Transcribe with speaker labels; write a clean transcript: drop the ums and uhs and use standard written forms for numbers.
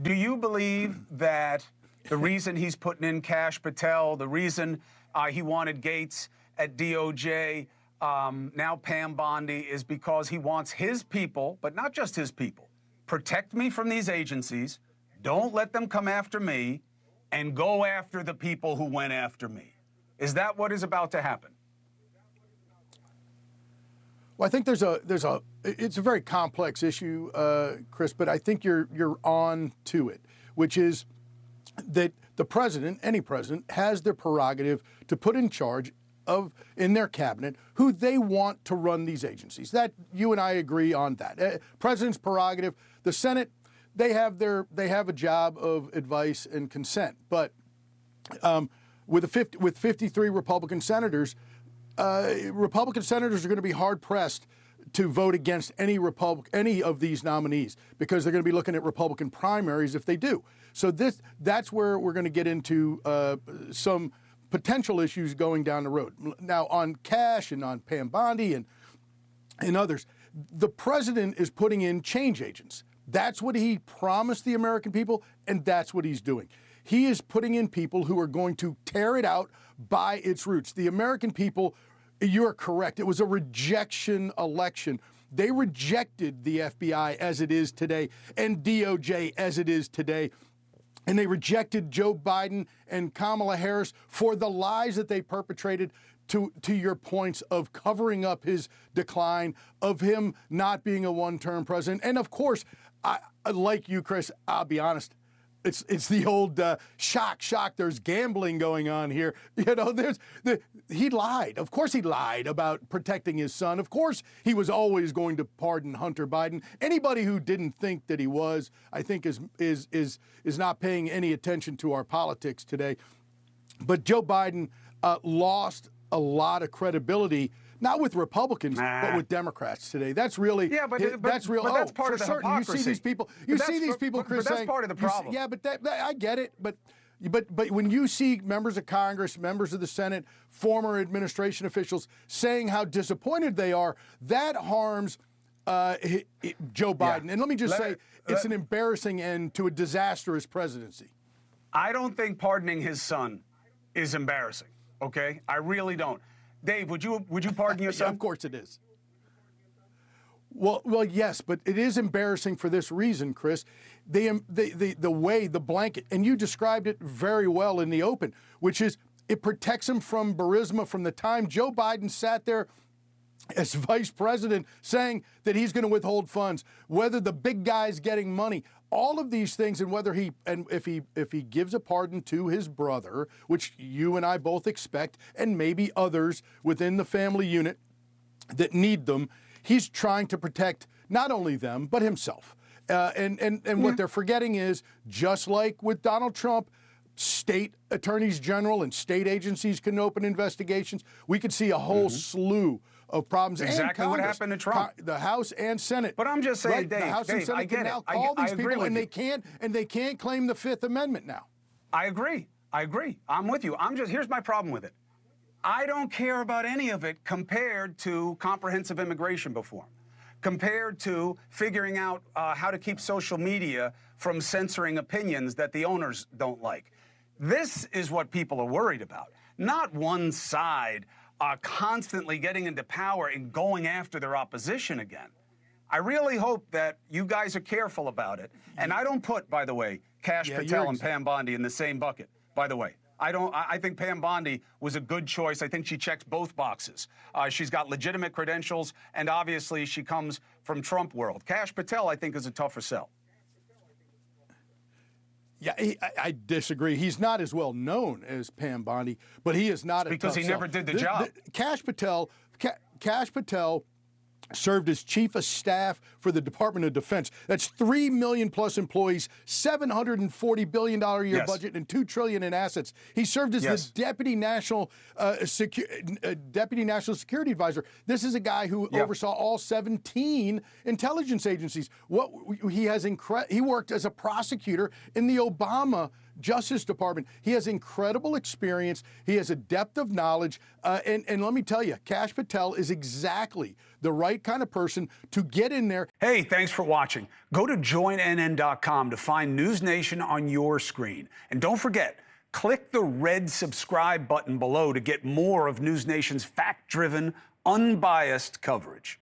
Speaker 1: Do you believe that the reason he's putting in Cash Patel, the reason he wanted Gates at DOJ, now Pam Bondi, is because he wants his people, but not just his people, protect me from these agencies, don't let them come after me, and go after the people who went after me? Is that what is about to happen?
Speaker 2: Well, I think it's a very complex issue, Chris, but I think you're on to it, which is that the president, any president, has their prerogative to put in charge of, in their cabinet, who they want to run these agencies. That you and I agree on that. President's prerogative. The Senate, they have a job of advice and consent, but with 53 Republican senators. Republican senators are going to be hard-pressed to vote against any of these nominees because they're going to be looking at Republican primaries if they do. So that's where we're going to get into some potential issues going down the road. Now, on Cash and on Pam Bondi and others, the president is putting in change agents. That's what he promised the American people, and that's what he's doing. He is putting in people who are going to tear it out by its roots. The American people, you're correct. It was a rejection election. They rejected the FBI as it is today and DOJ as it is today. And they rejected Joe Biden and Kamala Harris for the lies that they perpetrated, to your points of covering up his decline, of him not being a one-term president. And of course, I like you, Chris, I'll be honest, it's the old shock, there's gambling going on here. You know, he lied. Of course he lied about protecting his son. Of course he was always going to pardon Hunter Biden. Anybody who didn't think that he was, I think is not paying any attention to our politics today. But Joe Biden lost a lot of credibility, not with Republicans, but with Democrats today. That's really, that's real.
Speaker 1: But that's part of the
Speaker 2: certain.
Speaker 1: hypocrisy.
Speaker 2: You see these people, Chris,
Speaker 1: but that's part of the problem.
Speaker 2: Yeah, but I get it. But when you see members of Congress, members of the Senate, former administration officials saying how disappointed they are, that harms Joe Biden.
Speaker 1: Yeah.
Speaker 2: And let me just say, it's an embarrassing end to a disastrous presidency.
Speaker 1: I don't think pardoning his son is embarrassing. Okay, I really don't. Dave, would you pardon your son?
Speaker 2: Yeah, of course it is. Well, yes, but it is embarrassing for this reason, Chris. The way, the blanket, and you described it very well in the open, which is it protects him from Burisma from the time Joe Biden sat there as vice president saying that he's going to withhold funds, whether the big guy's getting money, all of these things, and whether if he gives a pardon to his brother, which you and I both expect, and maybe others within the family unit that need them, he's trying to protect not only them but himself. What they're forgetting is, just like with Donald Trump, state attorneys general and state agencies can open investigations. We could see a whole slew of problems.
Speaker 1: Exactly what happened to Trump.
Speaker 2: The House and Senate.
Speaker 1: But I'm just saying,
Speaker 2: right,
Speaker 1: Dave,
Speaker 2: the House and Senate can now call these people, and they can't claim the Fifth Amendment now.
Speaker 1: I agree. I'm with you. Here's my problem with it. I don't care about any of it compared to comprehensive immigration reform, compared to figuring out how to keep social media from censoring opinions that the owners don't like. This is what people are worried about, not one side constantly getting into power and going after their opposition again. I really hope that you guys are careful about it. And I don't put, by the way, Cash Patel and Pam Bondi in the same bucket, by the way. I think Pam Bondi was a good choice. I think she checks both boxes. She's got legitimate credentials, and obviously she comes from Trump world. Cash Patel, I think, is a tougher sell.
Speaker 2: Yeah, I disagree. He's not as well known as Pam Bondi, but he is not
Speaker 1: because he never did the job.
Speaker 2: Cash Patel served as chief of staff for the Department of Defense. That's 3 million plus employees, $740 billion a year budget, and $2 trillion in assets. He served as the deputy national security advisor. This is a guy who oversaw all 17 intelligence agencies. He worked as a prosecutor in the Obama Justice Department. He has incredible experience. He has a depth of knowledge. And let me tell you, Kash Patel is exactly the right kind of person to get in there.
Speaker 1: Hey, thanks for watching. Go to joinnn.com to find NewsNation on your screen. And don't forget, click the red subscribe button below to get more of NewsNation's fact-driven, unbiased coverage.